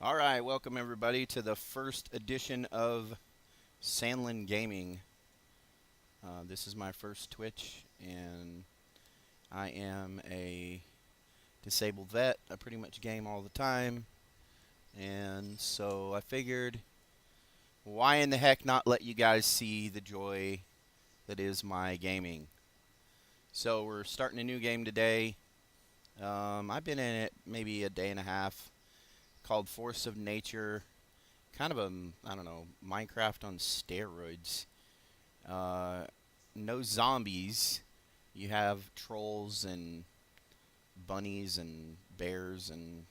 All right, welcome everybody to the first edition of Sandlin Gaming. This is my first Twitch, and I am a disabled vet. I pretty much game all the time, and so I figured, why in the heck not let you guys see the joy that is my gaming? So we're starting a new game today. I've been in it maybe a day and a half, called Force of Nature. Kind of a, I don't know, Minecraft on steroids. Uh, no zombies. You have trolls and bunnies and bears and,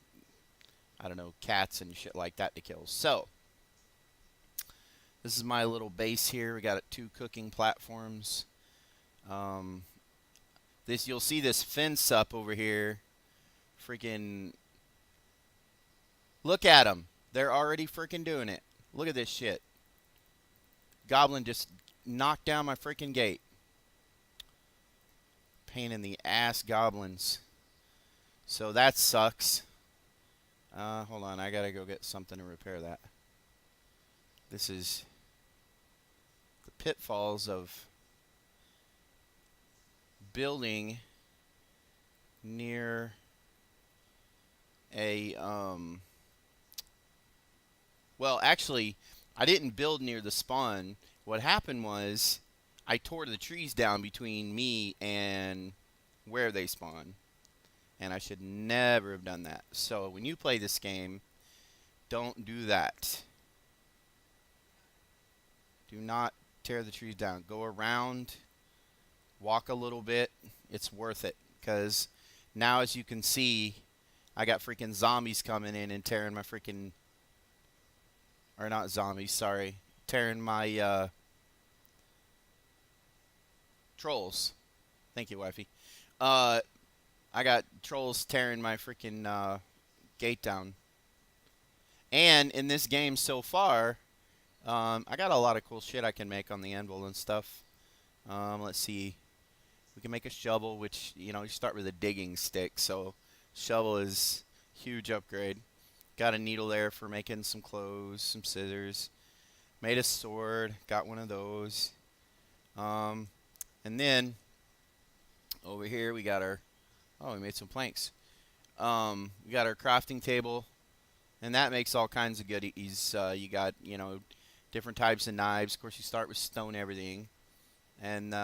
I don't know, cats and shit like that to kill. So, this is my little base here. We got two cooking platforms. Um, this you'll see this fence up over here. Freaking look at them. They're already freaking doing it. Look at this shit. Goblin just knocked down my freaking gate. Pain in the ass goblins. So that sucks. Hold on, I gotta go get something to repair that. This is the pitfalls of building near a, well, actually, I didn't build near the spawn. What happened was I tore the trees down between me and where they spawn. And I should never have done that. So when you play this game, don't do that. Do not tear the trees down. Go around, walk a little bit. It's worth it. Because now, as you can see, I got freaking zombies coming in and tearing my freaking... Or not zombies, sorry. Tearing my trolls. Thank you, wifey. I got trolls tearing my freaking gate down. And in this game so far, I got a lot of cool shit I can make on the anvil and stuff. Let's see. We can make a shovel, which, you start with a digging stick. So, shovel is huge upgrade. Got a needle there for making some clothes, some scissors. Made a sword. Got one of those. And then, over here we got our... Oh, we made some planks. We got our crafting table. And that makes all kinds of goodies. You got, different types of knives. Of course, you start with stone everything. And,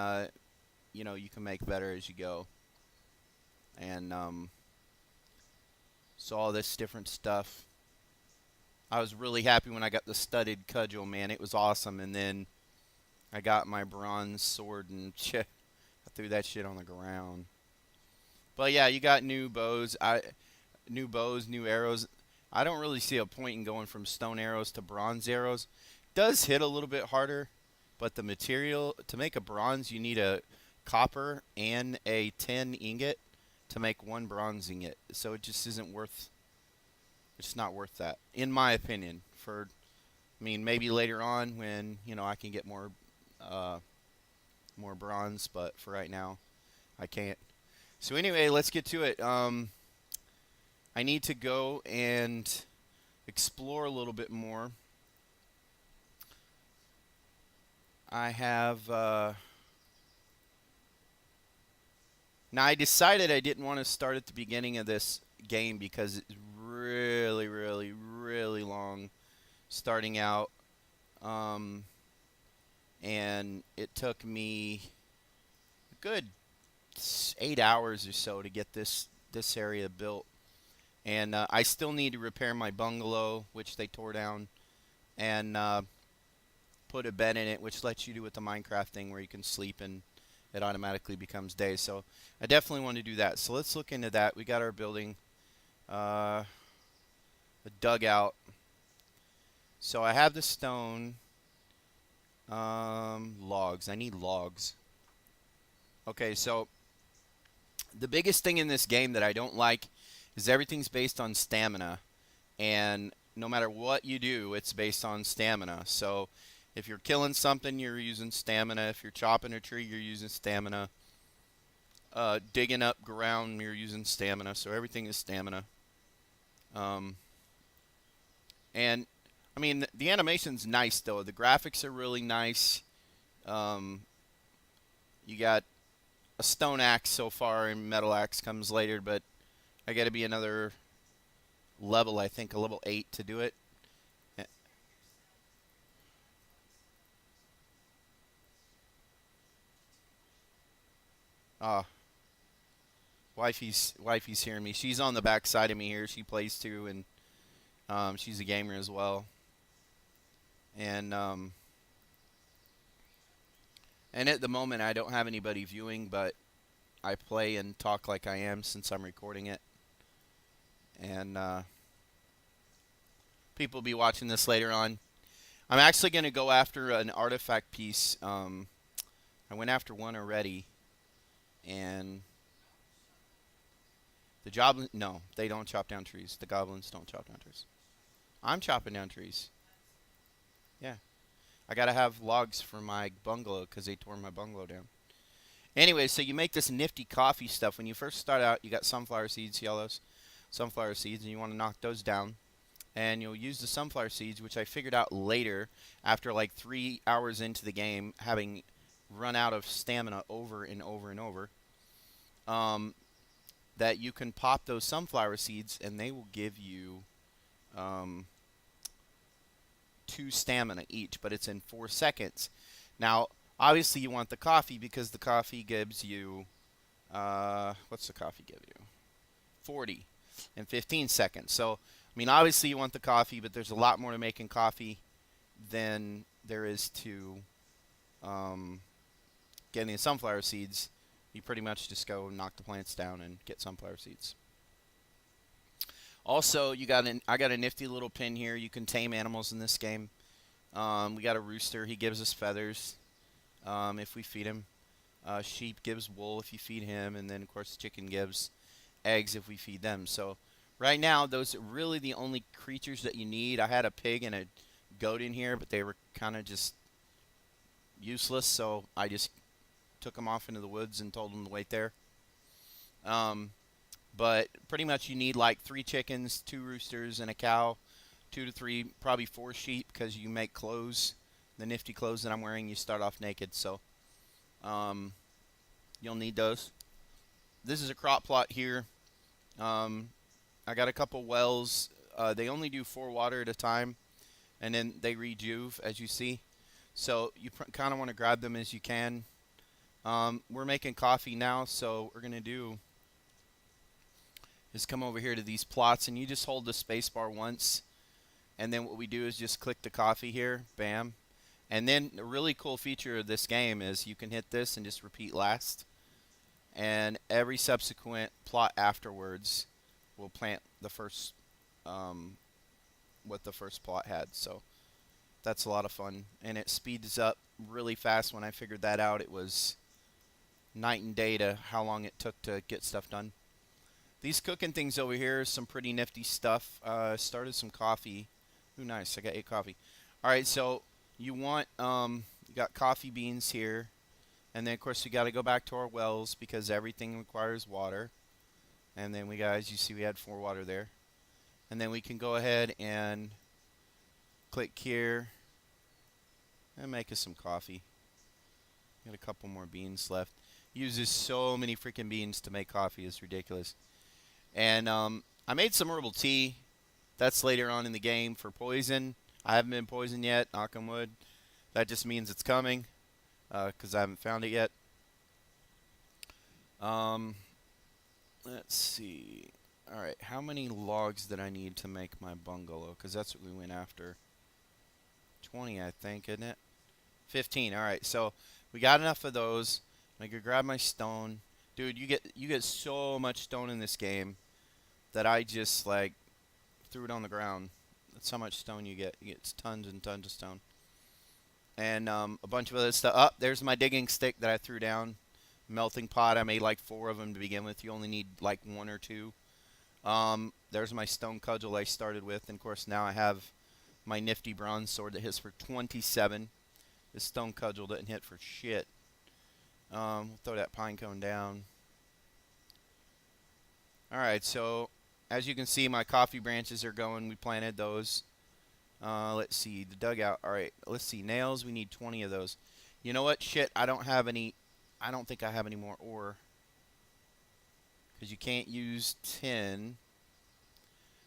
you can make better as you go. And, so all this different stuff. I was really happy when I got the studded cudgel, man. It was awesome. And then I got my bronze sword and I threw that shit on the ground. But yeah, you got new bows. New arrows. I don't really see a point in going from stone arrows to bronze arrows. Does hit a little bit harder, but the material to make a bronze, you need a copper and a tin ingot to make one bronze ingot. So it just isn't worth. It's not worth that, in my opinion. Maybe later on when I can get more bronze, but for right now, I can't. So anyway, let's get to it. I need to go and explore a little bit more. I have... Now, I decided I didn't want to start at the beginning of this game because it's really, really, really long starting out. And it took me a good 8 hours or so to get this area built. And I still need to repair my bungalow, which they tore down, and put a bed in it, which lets you do with the Minecraft thing where you can sleep and it automatically becomes day. So I definitely want to do that. So let's look into that. We got our building, a dugout. So I have the stone, logs. I need logs. Okay, so the biggest thing in this game that I don't like is everything's based on stamina, and no matter what you do, it's based on stamina. So if you're killing something, you're using stamina. If you're chopping a tree, you're using stamina. Digging up ground, you're using stamina. So everything is stamina. And I mean, the animation's nice though. The graphics are really nice. Um, you got a stone axe so far, and metal axe comes later, but I got to be another level. I think a level 8 to do it. Eh, Uh, wifey's hearing me. She's on the back side of me here. She plays too, and she's a gamer as well. And and at the moment, I don't have anybody viewing, but I play and talk like I am since I'm recording it. And people will be watching this later on. I'm actually going to go after an artifact piece. I went after one already, and the job. No, they don't chop down trees. The goblins don't chop down trees. I'm chopping down trees. Yeah, I gotta have logs for my bungalow because they tore my bungalow down. Anyway, so you make this nifty coffee stuff. When you first start out, you got sunflower seeds, yellows, sunflower seeds, and you want to knock those down. And you'll use the sunflower seeds, which I figured out later after like 3 hours into the game, having run out of stamina over and over and over. Um, that you can pop those sunflower seeds, and they will give you um, 2 stamina each, but it's in 4 seconds. Now, obviously, you want the coffee because the coffee gives you what's the coffee give you? 40 in 15 seconds. So, I mean, obviously, you want the coffee, but there's a lot more to making coffee than there is to um, getting the sunflower seeds. You pretty much just go knock the plants down and get sunflower seeds. Also, I got a nifty little pin here. You can tame animals in this game. We got a rooster. He gives us feathers if we feed him. Sheep gives wool if you feed him, and then of course chicken gives eggs if we feed them. So right now, those are really the only creatures that you need. I had a pig and a goat in here, but they were kind of just useless, so I just took them off into the woods and told them to wait there. Um, but pretty much you need like 3 chickens, 2 roosters, and a cow, 2 to 3, probably 4 sheep because you make clothes. The nifty clothes that I'm wearing, you start off naked, so um, you'll need those. This is a crop plot here. Um, I got a couple wells. They only do 4 water at a time, and then they rejuve, as you see. So you kind of want to grab them as you can. We're making coffee now, so what we're going to do is come over here to these plots, and you just hold the space bar once, and then what we do is just click the coffee here, bam. And then a really cool feature of this game is you can hit this and just repeat last, and every subsequent plot afterwards will plant the first um, what the first plot had. So that's a lot of fun, and it speeds up really fast. When I figured that out, it was night and day to how long it took to get stuff done. These cooking things over here is some pretty nifty stuff. Started some coffee. Ooh, nice. I got 8 coffee. All right, so you got coffee beans here, and then of course we got to go back to our wells because everything requires water. And then we got, as you see, we had 4 water there. And then we can go ahead and click here and make us some coffee. Got a couple more beans left. Uses so many freaking beans to make coffee. It's ridiculous. And I made some herbal tea. That's later on in the game for poison. I haven't been poisoned yet, knock on wood. That just means it's coming because I haven't found it yet. Um, let's see. All right, how many logs did I need to make my bungalow? Because that's what we went after. 20, I think, isn't it? 15. All right, so we got enough of those. I could grab my stone. Dude, you get so much stone in this game that I just like threw it on the ground. That's how much stone you get. You get tons and tons of stone. And a bunch of other stuff. Up there's my digging stick that I threw down. Melting pot. I made like 4 of them to begin with. You only need like 1 or 2. There's my stone cudgel I started with. And of course now I have my nifty bronze sword that hits for 27. This stone cudgel didn't hit for shit. We'll throw that pine cone down. Alright, so as you can see, my coffee branches are going. We planted those. Let's see. The dugout. All right. Let's see. Nails. We need 20 of those. You know what? Shit. I don't have any. I don't think I have any more ore. Because you can't use tin.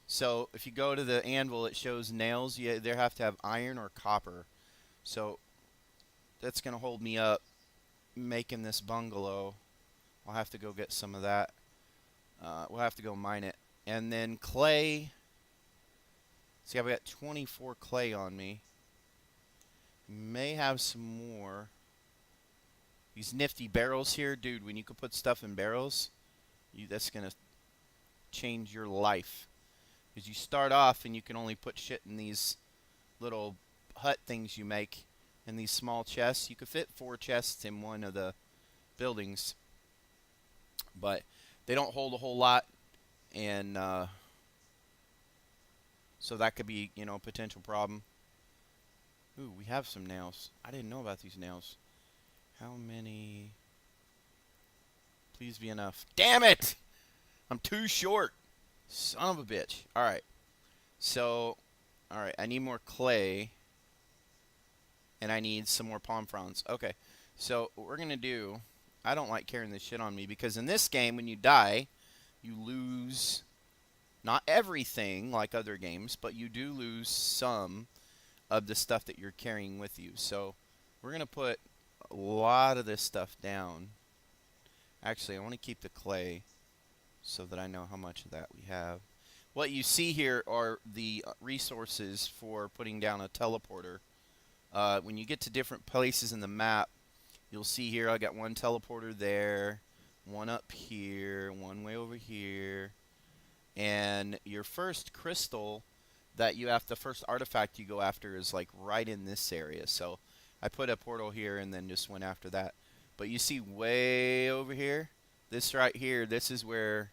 So if you go to the anvil, it shows nails. You either have to have iron or copper. So that's going to hold me up making this bungalow. I'll have to go get some of that. We'll have to go mine it. And then clay. See, I've got 24 clay on me. May have some more. These nifty barrels here, dude, when you can put stuff in barrels, that's going to change your life. Because you start off and you can only put shit in these little hut things you make in these small chests. You could fit 4 chests in one of the buildings, but they don't hold a whole lot, and so that could be, you know, a potential problem. Ooh, we have some nails. I didn't know about these nails. How many? Please be enough. Damn it! I'm too short. Son of a bitch. Alright. So, alright, I need more clay. And I need some more palm fronds. Okay. So, what we're going to do, I don't like carrying this shit on me, because in this game, when you die, you lose not everything like other games, but you do lose some of the stuff that you're carrying with you. So, we're going to put a lot of this stuff down. Actually, I want to keep the clay so that I know how much of that we have. What you see here are the resources for putting down a teleporter. When you get to different places in the map, you'll see here I got one teleporter there, one up here, one way over here, and your first crystal that you have, the first artifact you go after is like right in this area. So I put a portal here and then just went after that. But you see way over here, this right here, this is where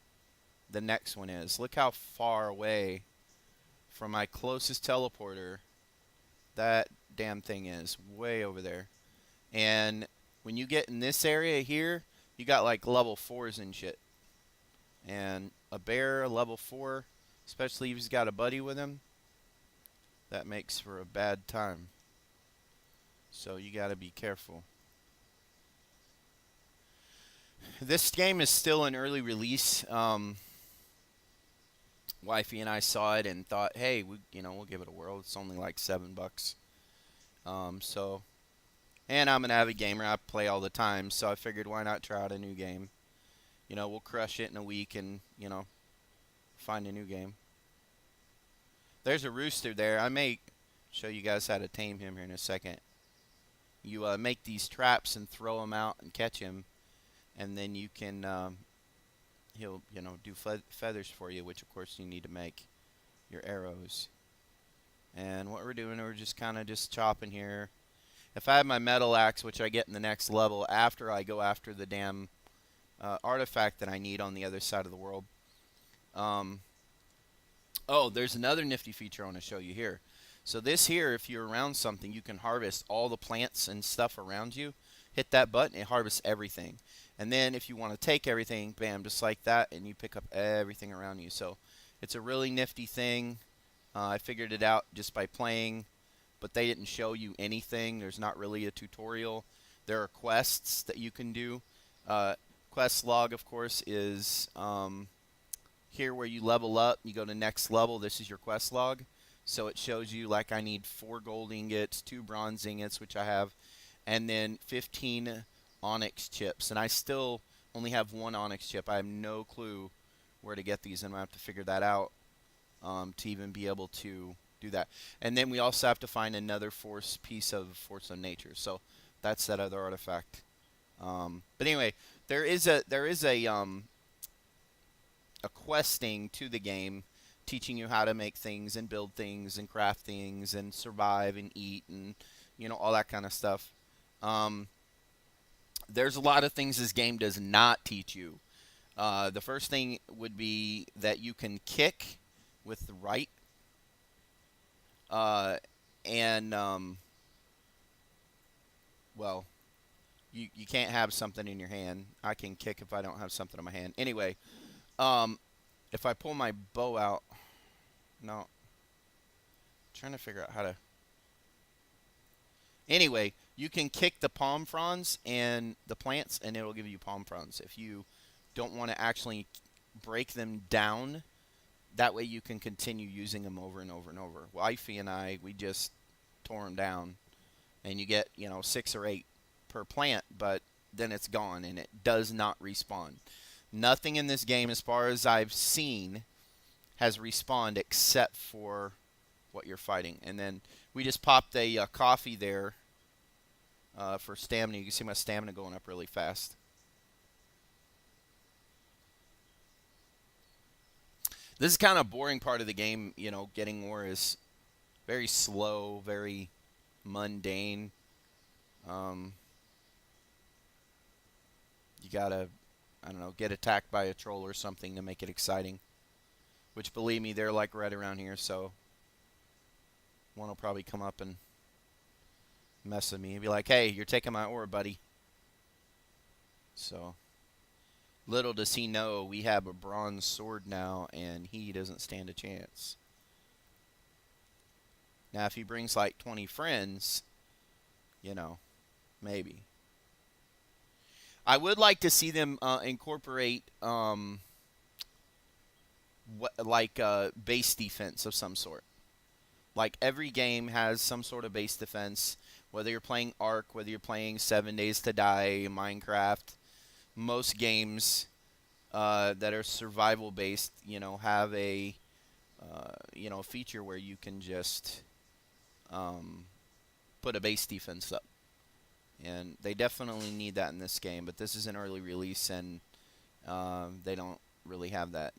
the next one is. Look how far away from my closest teleporter that damn thing is. Way over there. And when you get in this area here, you got like level 4s and shit. And a bear, level 4, especially if he's got a buddy with him, that makes for a bad time. So you gotta be careful. This game is still in early release. Wifey and I saw it and thought, hey, we'll give it a whirl. It's only like $7. And I'm an avid gamer. I play all the time, so I figured why not try out a new game. We'll crush it in a week and, find a new game. There's a rooster there. I may show you guys how to tame him here in a second. You make these traps and throw him out and catch him, and then you can, he'll, do feathers for you, which of course you need to make your arrows. And what we're doing, we're just kind of just chopping here. If I have my metal axe, which I get in the next level after I go after the damn artifact that I need on the other side of the world. Oh, there's another nifty feature I want to show you here. So this here, if you're around something, you can harvest all the plants and stuff around you. Hit that button, it harvests everything. And then if you want to take everything, bam, just like that, and you pick up everything around you. So it's a really nifty thing. I figured it out just by playing, but they didn't show you anything. There's not really a tutorial. There are quests that you can do. Quest log, of course, is here where you level up. You go to next level. This is your quest log. So it shows you, like, I need 4 gold ingots, 2 bronze ingots, which I have, and then 15 onyx chips. And I still only have 1 onyx chip. I have no clue where to get these, and I have to figure that out to even be able to do that. And then we also have to find another piece of force of nature. So that's that other artifact. But anyway, there is a questing to the game, teaching you how to make things and build things and craft things and survive and eat and all that kind of stuff. There's a lot of things this game does not teach you. The first thing would be that you can kick with the right, and well, you can't have something in your hand. I can kick if I don't have something in my hand. Anyway, if I pull my bow out, no. Trying to figure out how to. Anyway, you can kick the palm fronds and the plants, and it'll give you palm fronds. If you don't want to actually break them down, that way you can continue using them over and over and over. Wifey and I, we just tore them down, and you get 6 or 8 per plant, but then it's gone and it does not respawn. Nothing in this game, as far as I've seen, has respawned except for what you're fighting. And then we just popped a coffee there for stamina. You can see my stamina going up really fast. This is kind of a boring part of the game. Getting more is very slow, very mundane. Um, you gotta, I don't know, get attacked by a troll or something to make it exciting. Which, believe me, they're like right around here, so one will probably come up and mess with me and be like, "Hey, you're taking my ore, buddy." So, little does he know we have a bronze sword now, and he doesn't stand a chance. Now, if he brings like 20 friends, maybe. I would like to see them incorporate base defense of some sort. Like every game has some sort of base defense, whether you're playing Ark, whether you're playing 7 Days to Die, Minecraft. Most games that are survival based, have a feature where you can just put a base defense up. And they definitely need that in this game, but this is an early release, and they don't really have that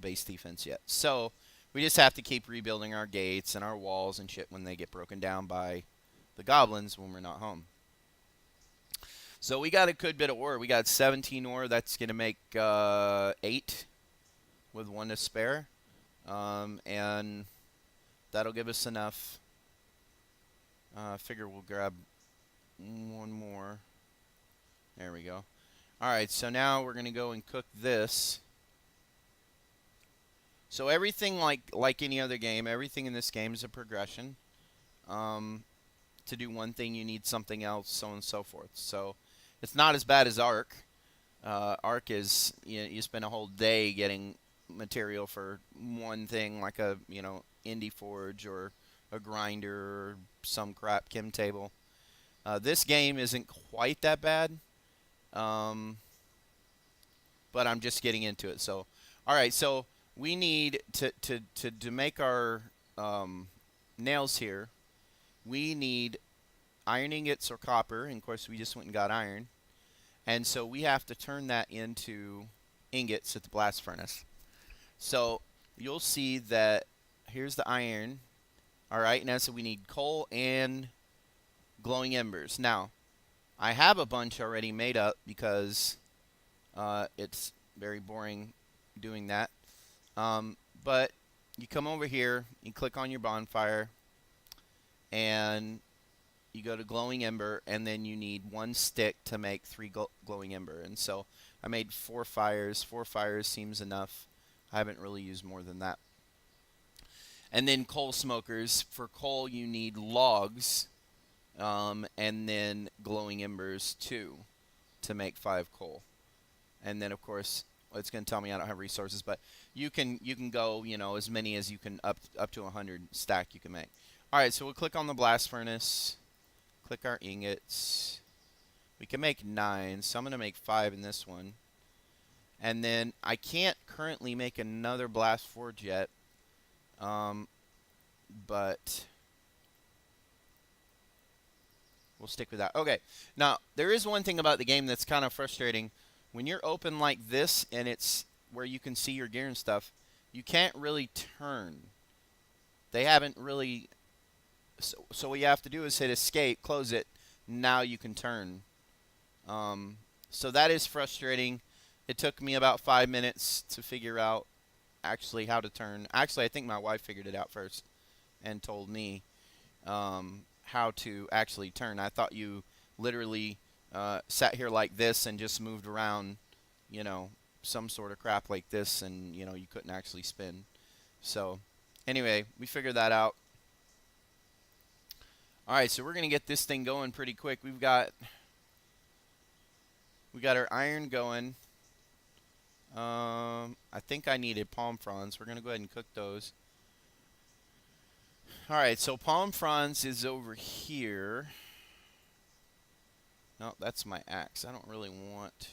base defense yet. So we just have to keep rebuilding our gates and our walls and shit when they get broken down by the goblins when we're not home. So we got a good bit of ore. We got 17 ore. That's going to make 8 with 1 to spare. And that'll give us enough. I figure we'll grab 1 more. There we go. Alright, so now we're going to go and cook this. So everything like any other game, everything in this game is a progression. To do one thing, you need something else, so on and so forth. So it's not as bad as Ark. Ark is, you spend a whole day getting material for one thing, like a indie forge or a grinder or some crap chem table. This game isn't quite that bad, but I'm just getting into it. So, all right, so we need to make our nails here. We need iron ingots or copper, and of course we just went and got iron. And so we have to turn that into ingots at the blast furnace. So you'll see that here's the iron. All right, now so we need coal and glowing embers. Now, I have a bunch already made up because it's very boring doing that. But you come over here, you click on your bonfire, and you go to glowing ember, and then you need 1 stick to make 3 glowing ember. And so I made 4 fires. 4 fires seems enough. I haven't really used more than that. And then coal smokers. For coal, you need logs, and then glowing embers 2 to make 5 coal. And then, of course, it's going to tell me I don't have resources, but you can go, as many as you can, up to 100 stack you can make. All right, so we'll click on the blast furnace. Click our ingots. We can make 9, so I'm going to make 5 in this one. And then I can't currently make another blast forge yet, but we'll stick with that. Okay, now there is one thing about the game that's kind of frustrating. When you're open like this and it's where you can see your gear and stuff, you can't really turn. They haven't really... So what you have to do is hit escape, close it. Now you can turn. So that is frustrating. It took me about 5 minutes to figure out actually how to turn. Actually, I think my wife figured it out first and told me how to actually turn. I thought you literally sat here like this and just moved around, some sort of crap like this, and you couldn't actually spin. So anyway, we figured that out. All right, so we're gonna get this thing going pretty quick. We got our iron going. I think I needed palm fronds. We're gonna go ahead and cook those. All right, so palm fronds is over here. No, that's my axe. I don't really want.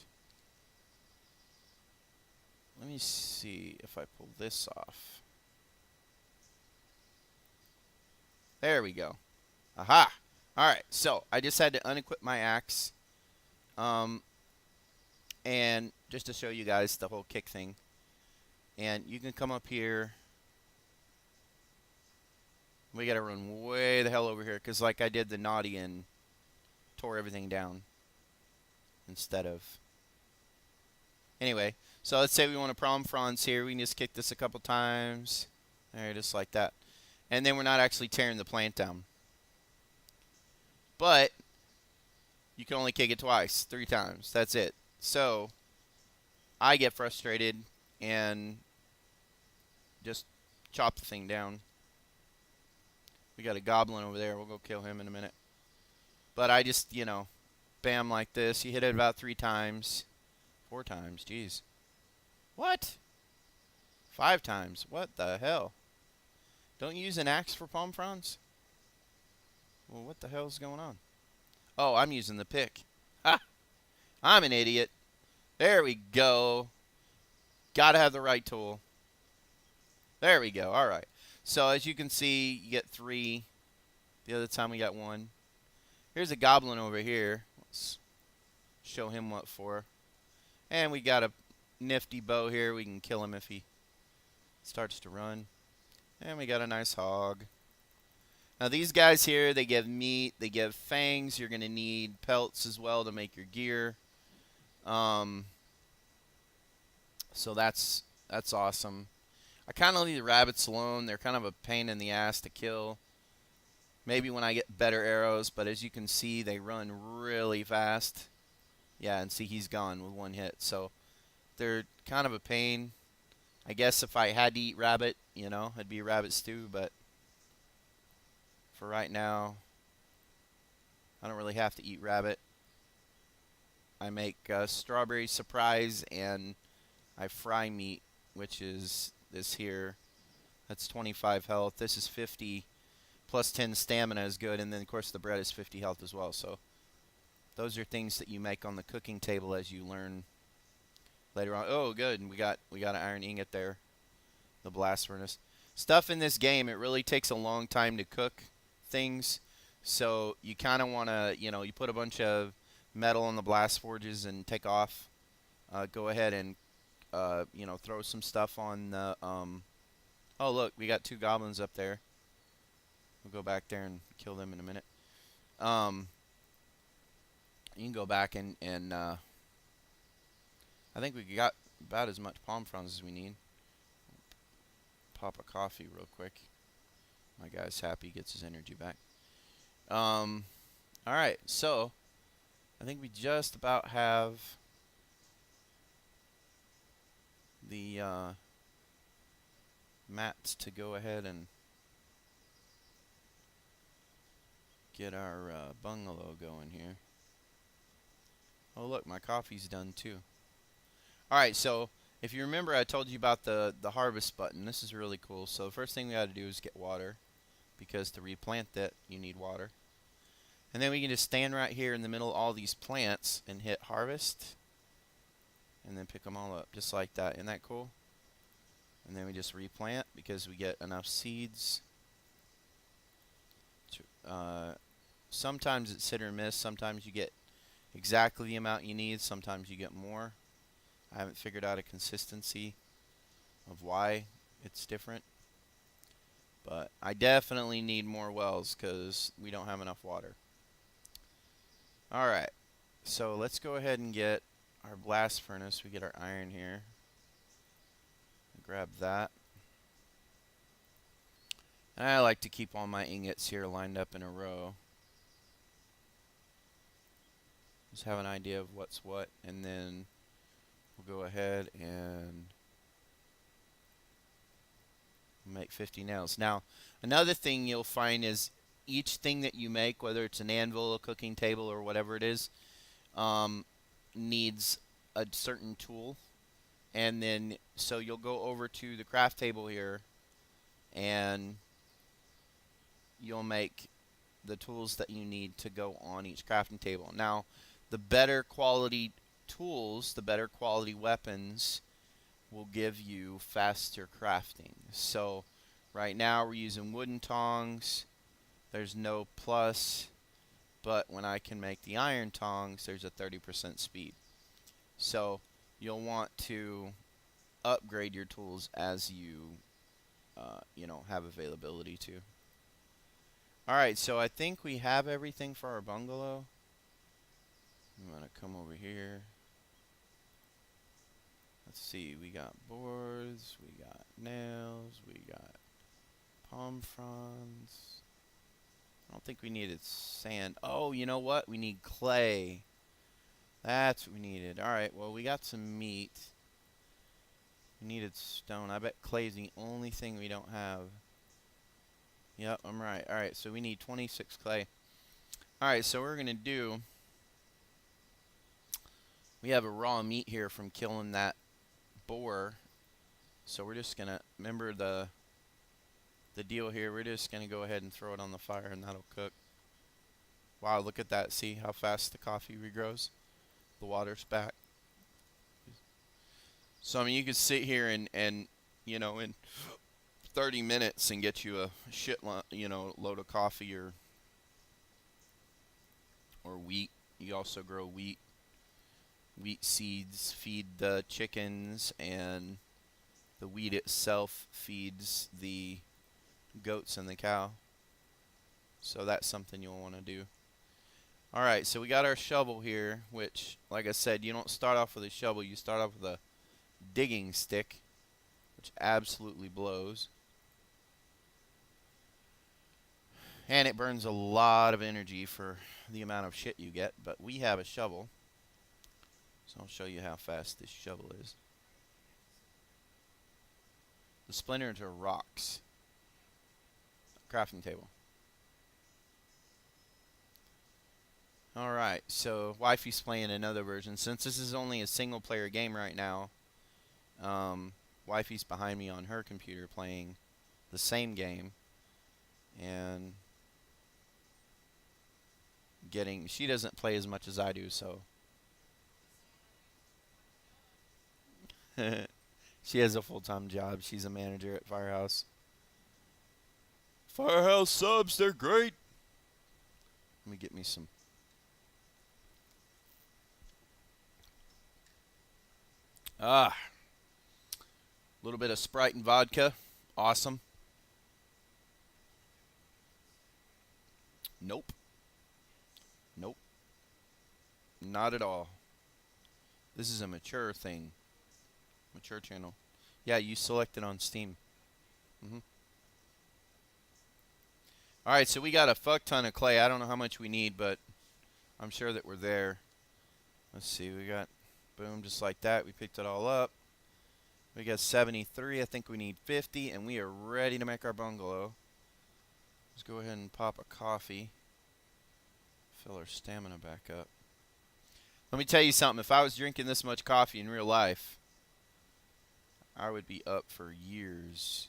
Let me see if I pull this off. There we go. Aha! Alright, so I just had to unequip my axe. Um, and just to show you guys the whole kick thing. And you can come up here. We gotta run way the hell over here, because like I did the naughty and tore everything down. Instead of. Anyway, so let's say we want to palm fronds here. We can just kick this a couple times. There, just like that. And then we're not actually tearing the plant down. But you can only kick it twice, 3 times. That's it. So I get frustrated and just chop the thing down. We got a goblin over there. We'll go kill him in a minute. But I just, bam like this. You hit it about 3 times. 4 times. Jeez. What? 5 times. What the hell? Don't you use an axe for palm fronds? Well, what the hell's going on? Oh, I'm using the pick. Ha! I'm an idiot. There we go. Gotta have the right tool. There we go. All right. So as you can see, you get 3. The other time we got 1. Here's a goblin over here. Let's show him what for. And we got a nifty bow here. We can kill him if he starts to run. And we got a nice hog. Now these guys here, they give meat, they give fangs. You're going to need pelts as well to make your gear. So that's awesome. I kind of leave the rabbits alone. They're kind of a pain in the ass to kill. Maybe when I get better arrows, but as you can see, they run really fast. Yeah, and see, he's gone with 1 hit. So they're kind of a pain. I guess if I had to eat rabbit, it'd be rabbit stew, but for right now, I don't really have to eat rabbit. I make strawberry surprise, and I fry meat, which is this here. That's 25 health. This is 50 plus 10 stamina is good, and then of course the bread is 50 health as well. So those are things that you make on the cooking table as you learn later on. Oh, good. And we got an iron ingot there. The blast furnace. Stuff in this game, it really takes a long time to cook things. So you kind of want to, you put a bunch of metal on the blast forges and take off. Go ahead and, throw some stuff on the, oh, look, we got 2 goblins up there. We'll go back there and kill them in a minute. You can go back and I think we got about as much palm fronds as we need. Pop a coffee real quick. My guy's happy, gets his energy back. Alright, so I think we just about have the mats to go ahead and get our bungalow going here. Oh look, my coffee's done too. Alright, so if you remember, I told you about the harvest button. This is really cool. So the first thing we got to do is get water, because to replant that you need water. And then we can just stand right here in the middle of all these plants and hit harvest, and then pick them all up just like that. Isn't that cool? And then we just replant because we get enough seeds. Sometimes it's hit or miss. Sometimes you get exactly the amount you need. Sometimes you get more. I haven't figured out a consistency of why it's different. But I definitely need more wells because we don't have enough water. Alright, so let's go ahead and get our blast furnace. We get our iron here. Grab that. And I like to keep all my ingots here lined up in a row. Just have an idea of what's what, and then we'll go ahead and make 50 nails. Now, another thing you'll find is each thing that you make, whether it's an anvil, a cooking table, or whatever it is, um, needs a certain tool. And then, so you'll go over to the craft table here, and you'll make the tools that you need to go on each crafting table. Now, the better quality tools, the better quality weapons will give you faster crafting. So, right now we're using wooden tongs. There's no plus, but when I can make the iron tongs, there's a 30% speed. So, you'll want to upgrade your tools as you have availability to. Alright, so I think we have everything for our bungalow. I'm going to come over here. Let's see, we got boards, we got nails, we got palm fronds. I don't think we needed sand. Oh, you know what? We need clay. That's what we needed. Alright, well, we got some meat. We needed stone. I bet clay's the only thing we don't have. Yep, I'm right. Alright, so we need 26 clay. Alright, so we're going to do... We have a raw meat here from killing that boar. So we're just going to... Remember the deal here. We're just going to go ahead and throw it on the fire and that'll cook. Wow, look at that. See how fast the coffee regrows? The water's back. So, I mean, you could sit here and in 30 minutes and get you a load of coffee or wheat. You also grow wheat seeds feed the chickens, and the wheat itself feeds the goats and the cow. So that's something you'll want to do. Alright, so we got our shovel here, which, like I said, you don't start off with a shovel, you start off with a digging stick, which absolutely blows. And it burns a lot of energy for the amount of shit you get, but we have a shovel. So I'll show you how fast this shovel is. The splinters are rocks. Crafting table. Alright, so Wifey's playing another version. Since this is only a single player game right now, Wifey's behind me on her computer playing the same game. And she doesn't play as much as I do, so she has a full-time job. She's a manager at Firehouse. Firehouse subs, they're great. Let me get me some. A little bit of Sprite and vodka. Awesome. Nope. Nope. Not at all. This is a mature thing. Mature channel. Yeah, you select it on Steam. Alright, so we got a fuck ton of clay. I don't know how much we need, but I'm sure that we're there. Let's see, we got, boom, just like that. We picked it all up. We got 73. I think we need 50, and we are ready to make our bungalow. Let's go ahead and pop a coffee. Fill our stamina back up. Let me tell you something. If I was drinking this much coffee in real life, I would be up for years.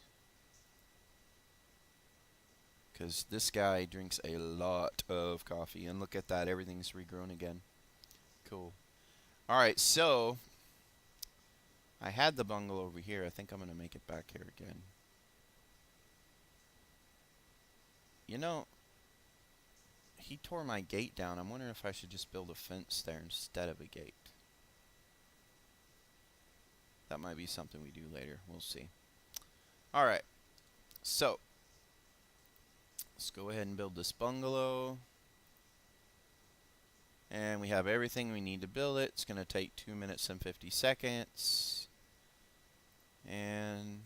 Because this guy drinks a lot of coffee. And look at that. Everything's regrown again. Cool. Alright, so I had the bungalow over here. I think I'm going to make it back here again. You know, he tore my gate down. I'm wondering if I should just build a fence there instead of a gate. That might be something we do later. We'll see. Alright. So, let's go ahead and build this bungalow. And we have everything we need to build it. It's going to take 2 minutes and 50 seconds. And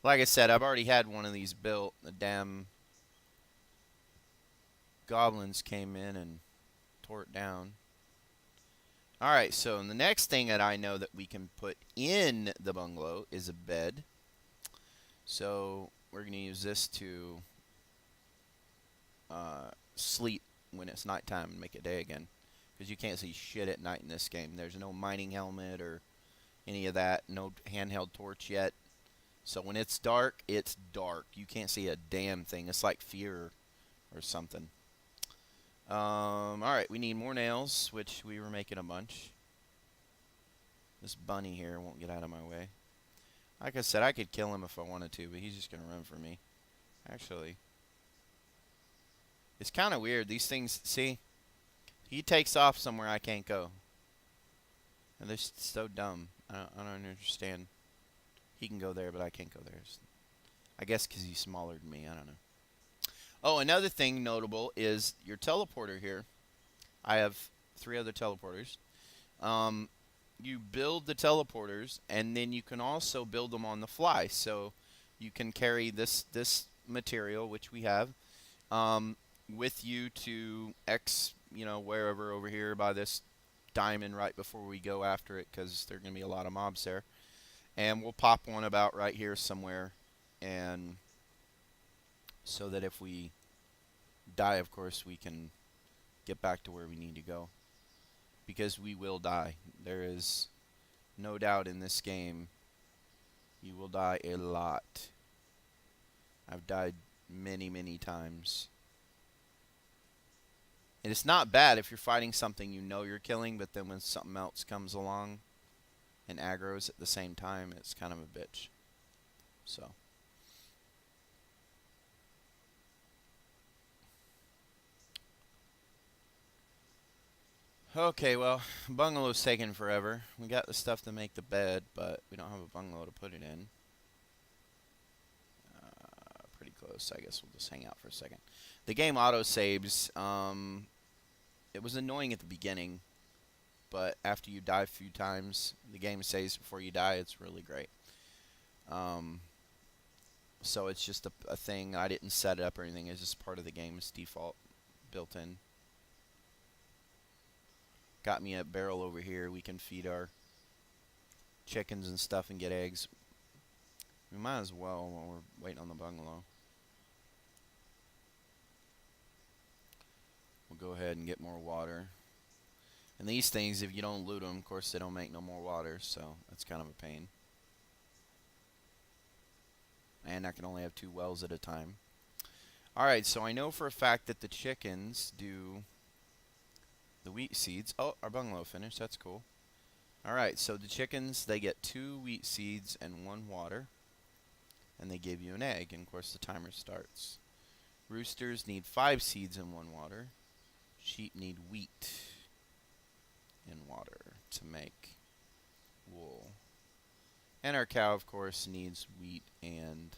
like I said, I've already had one of these built. The damn Goblins came in and tore it down. Alright, so the next thing that I know that we can put in the bungalow is a bed. So we're going to use this to sleep when it's nighttime and make it day again. Because you can't see shit at night in this game. There's no mining helmet or any of that. No handheld torch yet. So when it's dark, it's dark. You can't see a damn thing. It's like fear or something. Alright, we need more nails, which we were making a bunch. This bunny here won't get out of my way. Like I said, I could kill him if I wanted to, but he's just going to run for me. Actually, it's kind of weird. These things, see? He takes off somewhere I can't go. And they're so dumb. I don't understand. He can go there, but I can't go there. I guess because he's smaller than me. I don't know. Oh, another thing notable is your teleporter here. I have 3 other teleporters. You build the teleporters, and then you can also build them on the fly. So you can carry this material, which we have, with you to wherever over here by this diamond right before we go after it, because there are going to be a lot of mobs there. And we'll pop one about right here somewhere, and so that if we die, of course, we can get back to where we need to go. Because we will die. There is no doubt in this game you will die a lot. I've died many, many times. And it's not bad if you're fighting something you know you're killing, but then when something else comes along and aggroes at the same time, it's kind of a bitch. So. Okay, well, bungalow's taking forever. We got the stuff to make the bed, but we don't have a bungalow to put it in. Pretty close. I guess we'll just hang out for a second. The game auto-saves. It was annoying at the beginning, but after you die a few times, the game saves before you die. It's really great. So it's just a thing. I didn't set it up or anything. It's just part of the game's default built in. Got me a barrel over here. We can feed our chickens and stuff and get eggs. We might as well while we're waiting on the bungalow. We'll go ahead and get more water. And these things, if you don't loot them, of course, they don't make no more water, so that's kind of a pain. And I can only have 2 wells at a time. Alright, so I know for a fact that the chickens do the wheat seeds. Oh, our bungalow finished. That's cool. Alright, so the chickens, they get 2 wheat seeds and 1 water. And they give you an egg, and of course the timer starts. Roosters need 5 seeds and 1 water. Sheep need wheat and water to make wool. And our cow, of course, needs wheat and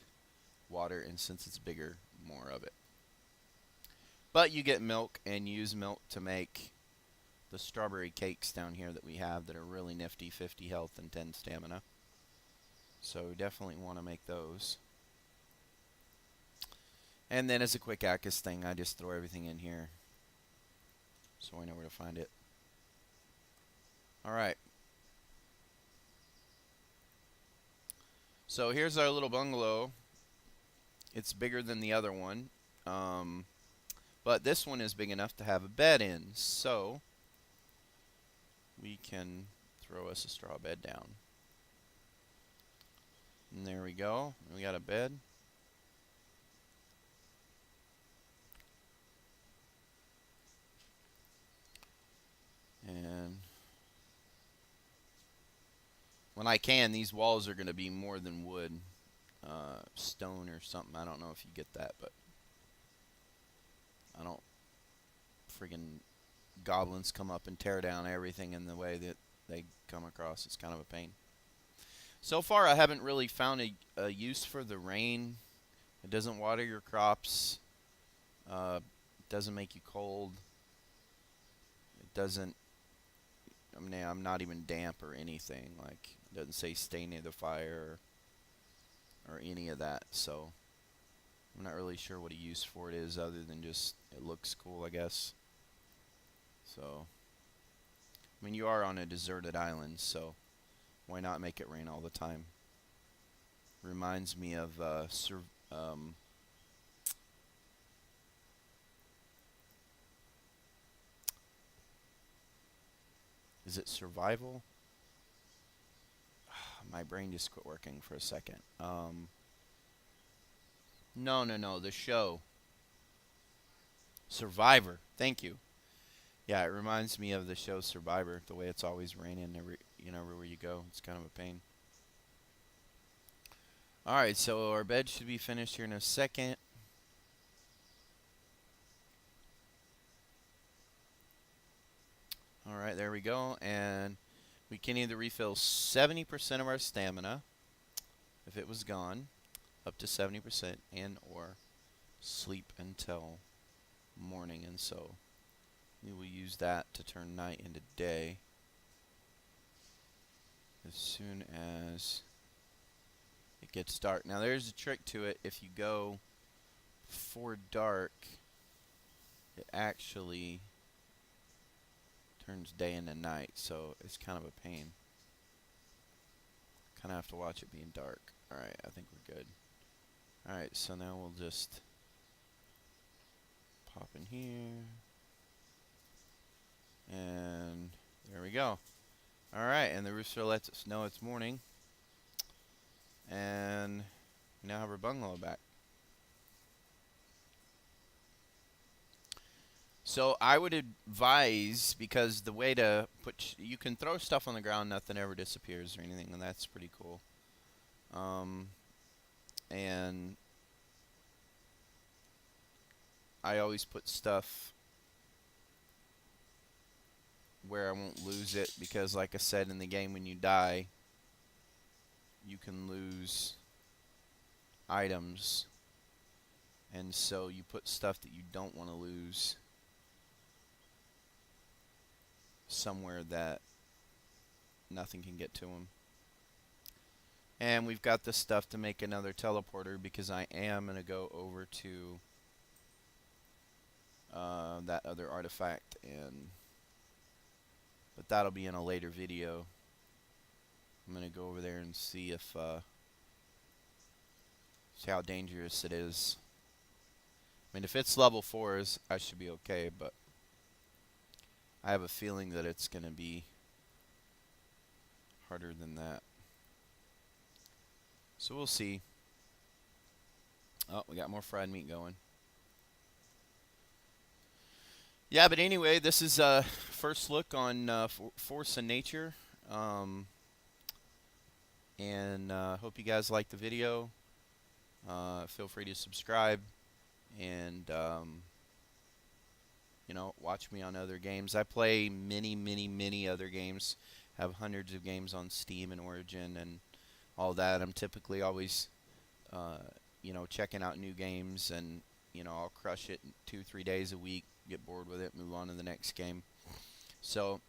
water, and since it's bigger, more of it. But you get milk, and use milk to make the strawberry cakes down here that we have that are really nifty, 50 health and 10 stamina. So we definitely want to make those. And then as a quick Akkus thing, I just throw everything in here so I know where to find it. Alright. So here's our little bungalow. It's bigger than the other one. But this one is big enough to have a bed in. So we can throw us a straw bed down. And there we go. We got a bed. And when I can, these walls are going to be more than wood. Stone or something. I don't know if you get that, but I don't friggin' goblins come up and tear down everything in the way that they come across. It's kind of a pain. So far, I haven't really found a use for the rain. It doesn't water your crops. It doesn't make you cold. It doesn't. I mean, I'm not even damp or anything. Like, it doesn't say stay near the fire or any of that. So I'm not really sure what a use for it is other than just it looks cool, I guess. So, I mean, you are on a deserted island, so why not make it rain all the time? Reminds me of Is it survival? My brain just quit working for a second. No, no, no. The show Survivor. Thank you. Yeah, it reminds me of the show Survivor. The way it's always raining everywhere you go. It's kind of a pain. All right, so our bed should be finished here in a second. All right, there we go. And we can either refill 70% of our stamina if it was gone, up to 70%, and or sleep until morning. And so we will use that to turn night into day as soon as it gets dark. Now there's a trick to it. If you go for dark, it actually turns day into night, so it's kind of a pain. Kind of have to watch it being dark. Alright, I think we're good. Alright, so now we'll just pop in here. And there we go. Alright, and the rooster lets us know it's morning. And we now have our bungalow back. So I would advise, because the way to put, you can throw stuff on the ground, nothing ever disappears or anything, and that's pretty cool. And I always put stuff where I won't lose it, because like I said, in the game, when you die, you can lose items, and so you put stuff that you don't want to lose somewhere that nothing can get to them. And we've got the stuff to make another teleporter, because I am going to go over to that other artifact, but that'll be in a later video. I'm going to go over there and see how dangerous it is. I mean, if it's level 4s, I should be okay, but I have a feeling that it's going to be harder than that. So we'll see. Oh, we got more fried meat going. Yeah, but anyway, this is a first look on Force and Nature. And hope you guys like the video. Feel free to subscribe. And, watch me on other games. I play many other games. Have hundreds of games on Steam and Origin and all that. I'm typically always, checking out new games, and, I'll crush it 2-3 days a week, get bored with it, move on to the next game. So,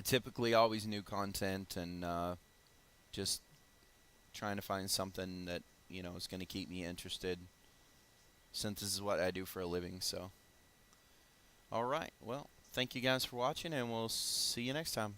typically always new content, and just trying to find something that, is going to keep me interested, since this is what I do for a living. So, alright, well, thank you guys for watching, and we'll see you next time.